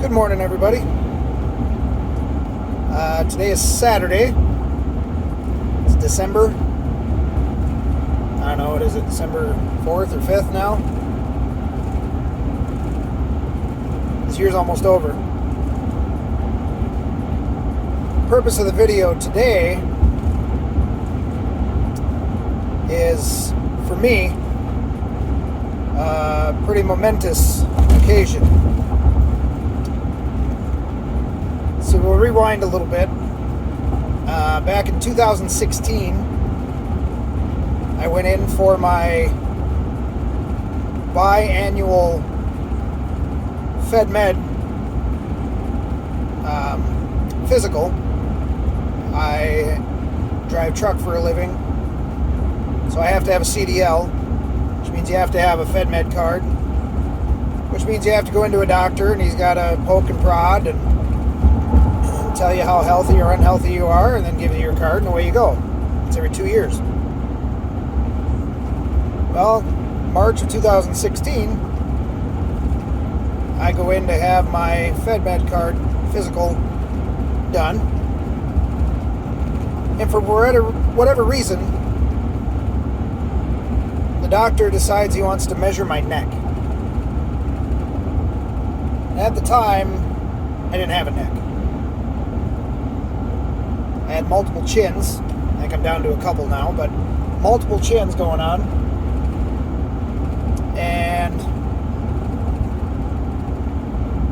Good morning, everybody. Today is Saturday. It's December. I don't know, what is it? December 4th or 5th now? This year's almost over. The purpose of the video today is, for me, a pretty momentous occasion. So we'll rewind a little bit. Back in 2016, I went in for my biannual FedMed physical. I drive truck for a living, so I have to have a CDL, which means you have to have a FedMed card, which means you have to go into a doctor and he's got to poke and prod and tell you how healthy or unhealthy you are, and then give you your card, and away you go. It's every 2 years. Well, March of 2016, I go in to have my FedMed card physical done, and for whatever reason, the doctor decides he wants to measure my neck. And at the time, I didn't have a neck. I had multiple chins. I think I'm down to a couple now, but multiple chins going on. And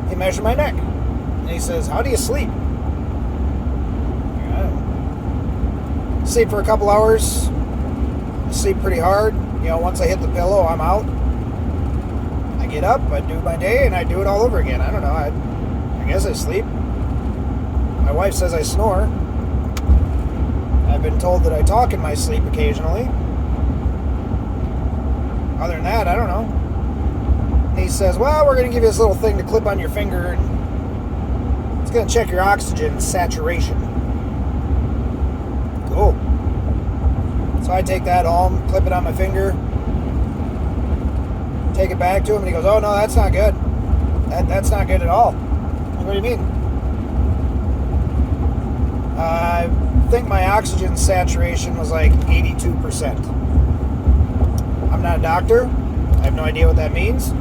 he measured my neck. And he says, "How do you sleep?" Sleep for a couple hours. I sleep pretty hard. Once I hit the pillow, I'm out. I get up, I do my day, and I do it all over again. I don't know. I guess I sleep. My wife says I snore. I've been told that I talk in my sleep occasionally. Other than that, I don't know. And he says, "Well, we're going to give you this little thing to clip on your finger, and it's going to check your oxygen saturation." Cool. So I take that home, clip it on my finger, take it back to him, and he goes, "Oh, no, that's not good. That's not good at all." What do you mean? I think my oxygen saturation was like 82%. I'm not a doctor. I have no idea what that means,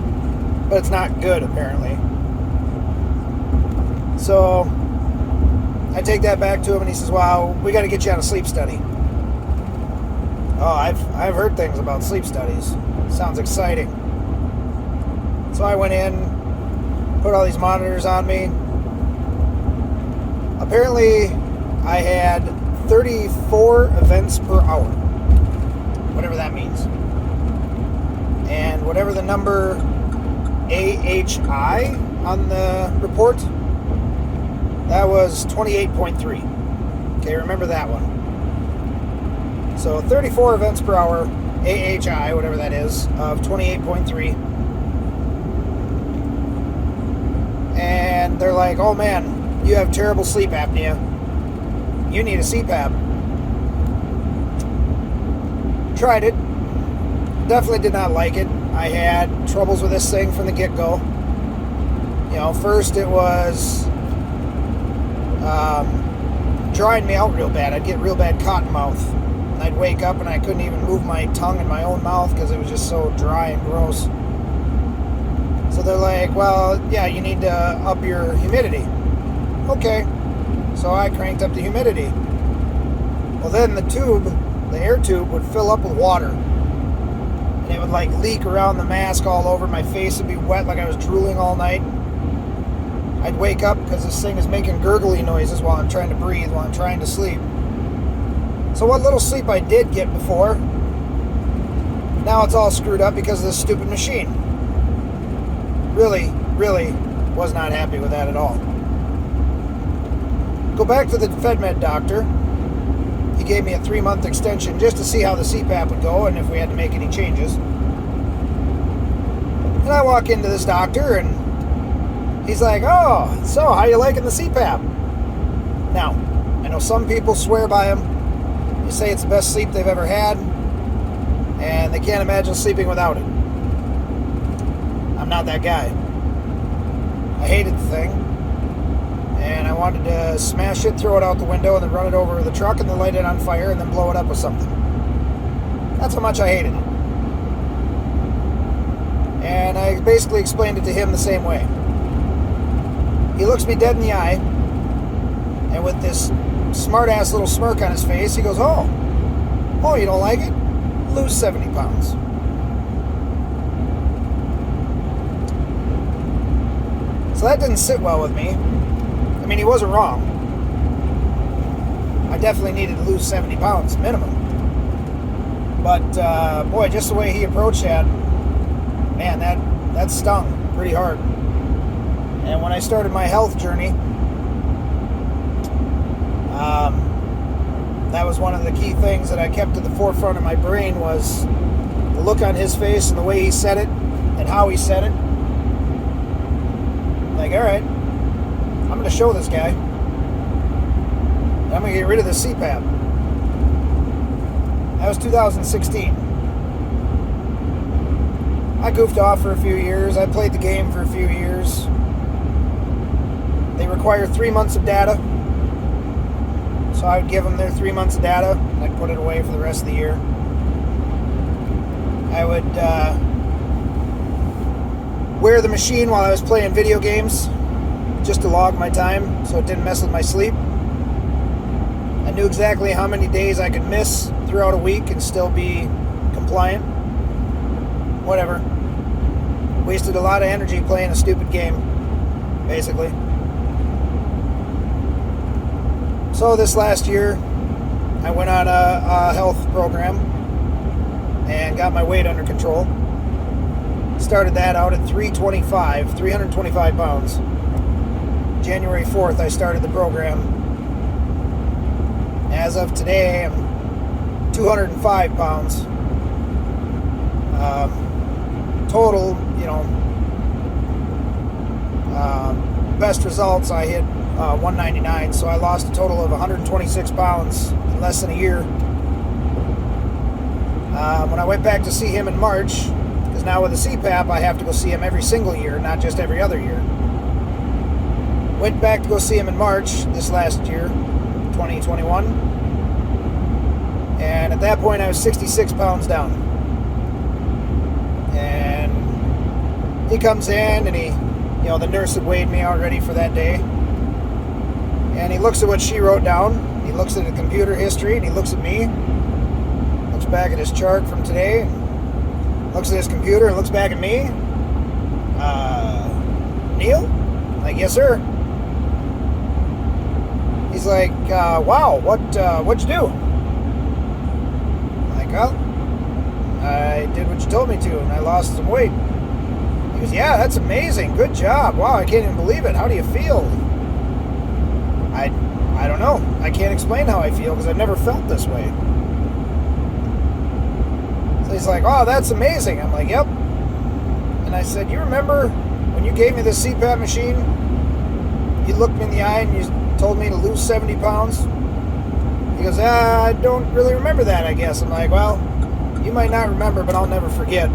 but it's not good, apparently. So I take that back to him, and he says, "Well, we got to get you on a sleep study." Oh, I've heard things about sleep studies. Sounds exciting. So I went in, put all these monitors on me. Apparently, I had 34 events per hour, whatever that means. And whatever the number AHI on the report, that was 28.3. Okay, remember that one. So 34 events per hour, AHI, whatever that is, of 28.3. And they're like, "Oh man, you have terrible sleep apnea. You need a CPAP." Tried it. Definitely did not like it. I had troubles with this thing from the get-go. First it was drying me out real bad. I'd get real bad cotton mouth. And I'd wake up and I couldn't even move my tongue in my own mouth because it was just so dry and gross. So they're like, "Well, yeah, you need to up your humidity." Okay. So I cranked up the humidity. Well, then the air tube would fill up with water. And it would leak around the mask all over. My face would be wet like I was drooling all night. I'd wake up because this thing is making gurgly noises while I'm trying to breathe, while I'm trying to sleep. So what little sleep I did get before, now it's all screwed up because of this stupid machine. Really, really was not happy with that at all. Go back to the FedMed doctor. He gave me a 3-month extension just to see how the CPAP would go and if we had to make any changes. And I walk into this doctor and he's like, "Oh, so how you liking the CPAP?" Now, I know some people swear by him. They say it's the best sleep they've ever had, and they can't imagine sleeping without it. I'm not that guy. I hated the thing. And I wanted to smash it, throw it out the window, and then run it over the truck and then light it on fire and then blow it up with something. That's how much I hated it. And I basically explained it to him the same way. He looks me dead in the eye, and with this smart-ass little smirk on his face, he goes, oh, you don't like it? Lose 70 pounds. So that didn't sit well with me. I mean, he wasn't wrong. I definitely needed to lose 70 pounds, minimum. But, boy, just the way he approached that, man, that stung pretty hard. And when I started my health journey, that was one of the key things that I kept at the forefront of my brain was the look on his face and the way he said it and how he said it. Like, all right, I'm going to show this guy. I'm going to get rid of this CPAP. That was 2016. I goofed off for a few years. I played the game for a few years. They require 3 months of data. So I would give them their 3 months of data, and I'd put it away for the rest of the year. I would wear the machine while I was playing video games, just to log my time, so it didn't mess with my sleep. I knew exactly how many days I could miss throughout a week and still be compliant. Whatever. Wasted a lot of energy playing a stupid game, basically. So this last year, I went on a health program and got my weight under control. Started that out at 325 pounds. January 4th, I started the program. As of today, I'm 205 pounds. Total, best results, I hit 199, so I lost a total of 126 pounds in less than a year. When I went back to see him in March, because now with the CPAP, I have to go see him every single year, not just every other year. Went back to go see him in March this last year, 2021. And at that point, I was 66 pounds down. And he comes in, and the nurse had weighed me already for that day. And he looks at what she wrote down. He looks at the computer history, and he looks at me. Looks back at his chart from today. Looks at his computer and looks back at me. Neil? I'm like, yes, sir. He's like, wow, what'd you do? I'm like, well, I did what you told me to, and I lost some weight. He goes, yeah, that's amazing. Good job. Wow, I can't even believe it. How do you feel? I don't know. I can't explain how I feel because I've never felt this way. So he's like, oh, that's amazing. I'm like, yep. And I said, you remember when you gave me this CPAP machine? You looked me in the eye and you told me to lose 70 pounds? He goes, I don't really remember that, I guess. I'm like, well, you might not remember, but I'll never forget.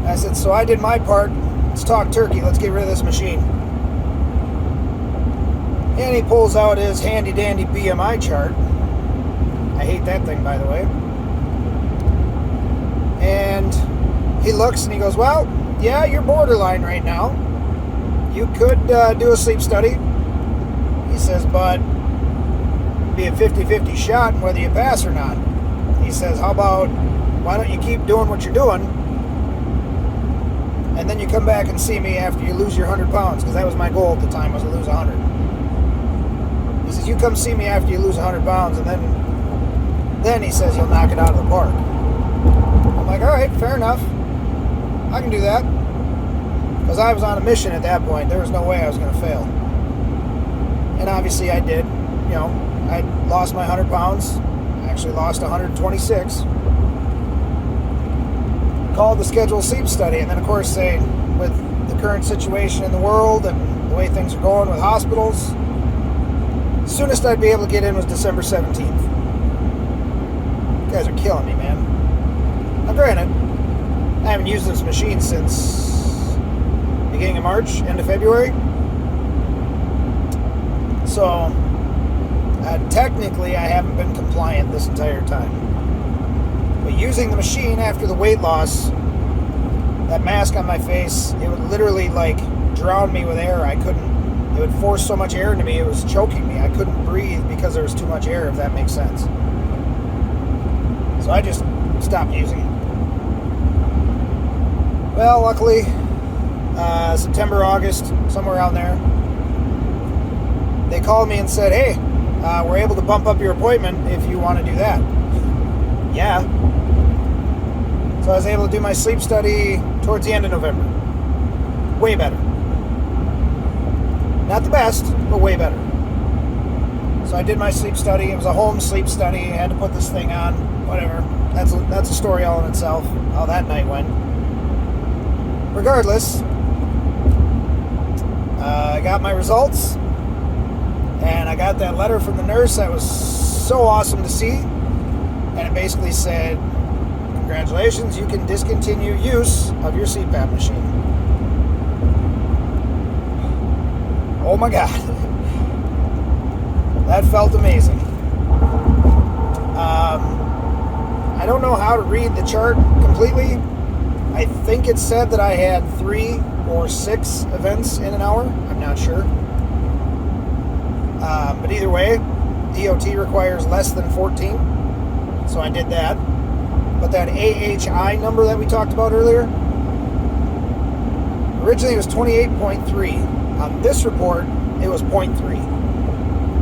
I said, so I did my part. Let's talk turkey. Let's get rid of this machine. And he pulls out his handy-dandy BMI chart. I hate that thing, by the way. And he looks and he goes, well, yeah, you're borderline right now. You could do a sleep study. He says, but it'd be a 50-50 shot whether you pass or not. He says, how about, why don't you keep doing what you're doing, and then you come back and see me after you lose your 100 pounds, because that was my goal at the time, was to lose 100. He says, you come see me after you lose 100 pounds, and then he says, you'll knock it out of the park. I'm like, all right, fair enough. I can do that. Because I was on a mission at that point. There was no way I was going to fail. And obviously I did. I lost my 100 pounds. I actually lost 126. Called the scheduled sleep study. And then, of course, with the current situation in the world and the way things are going with hospitals, the soonest I'd be able to get in was December 17th. You guys are killing me, man. Now, granted, I haven't used this machine since beginning of March, end of February. So technically I haven't been compliant this entire time. But using the machine after the weight loss, that mask on my face, it would literally like drown me with air. It would force so much air into me, it was choking me. I couldn't breathe because there was too much air, if that makes sense. So I just stopped using it. Well, luckily, September, August, somewhere around there, they called me and said, hey, we're able to bump up your appointment if you want to do that. Yeah. So I was able to do my sleep study towards the end of November. Way better. Not the best, but way better. So I did my sleep study. It was a home sleep study. I had to put this thing on. Whatever. That's a story all in itself, how that night went. Regardless, I got my results, and I got that letter from the nurse that was so awesome to see. And it basically said, congratulations, you can discontinue use of your CPAP machine. Oh my God. That felt amazing. I don't know how to read the chart completely. I think it said that I had 3 or 6 events in an hour. I'm not sure. But either way, DOT requires less than 14. So I did that. But that AHI number that we talked about earlier, originally it was 28.3. On this report, it was 0.3.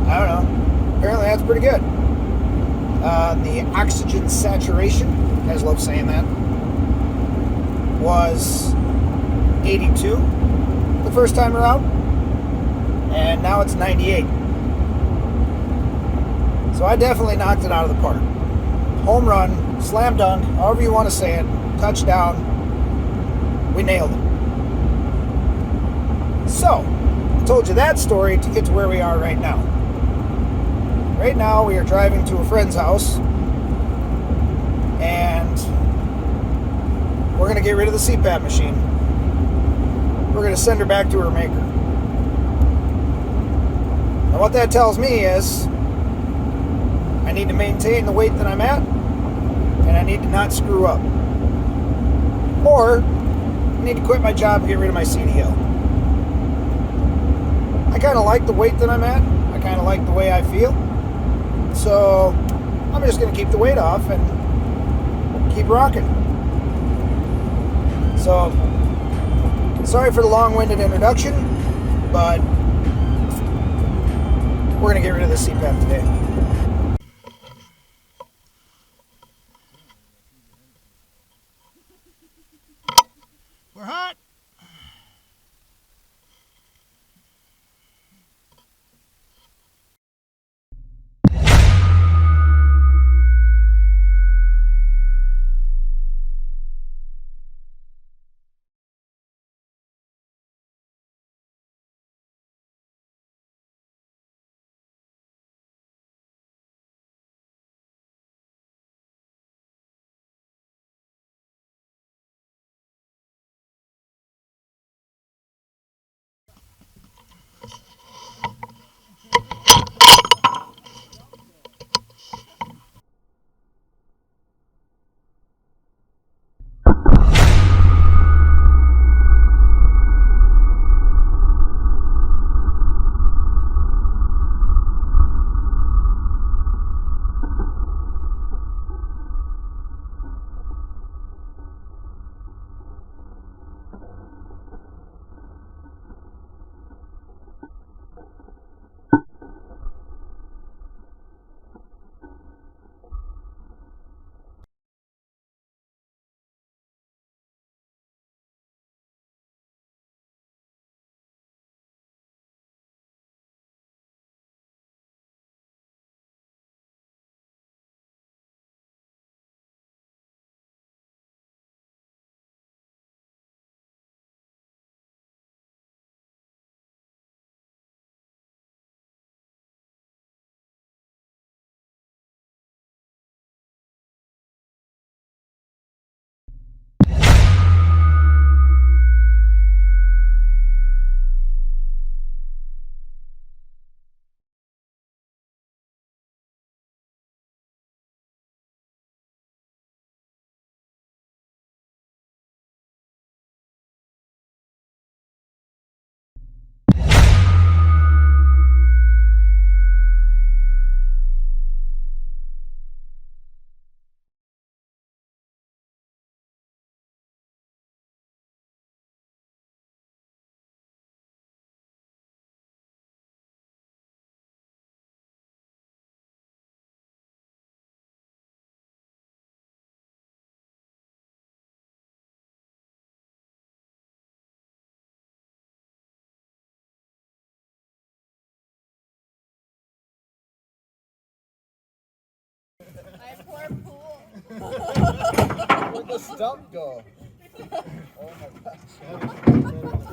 I don't know. Apparently that's pretty good. The oxygen saturation, you guys love saying that, was 82 the first time around. And now it's 98. So I definitely knocked it out of the park. Home run, slam dunk, however you want to say it, touchdown. We nailed it. So, I told you that story to get to where we are right now. Right now, we are driving to a friend's house, and we're going to get rid of the CPAP machine. We're going to send her back to her maker. Now, what that tells me is I need to maintain the weight that I'm at, and I need to not screw up. Or I need to quit my job and get rid of my CDL. I kind of like the weight that I'm at. I kind of like the way I feel. So I'm just going to keep the weight off and keep rocking. So sorry for the long-winded introduction, but we're going to get rid of the CPAP today. We're hot. My poor pool. Where'd the stump go? Oh my gosh.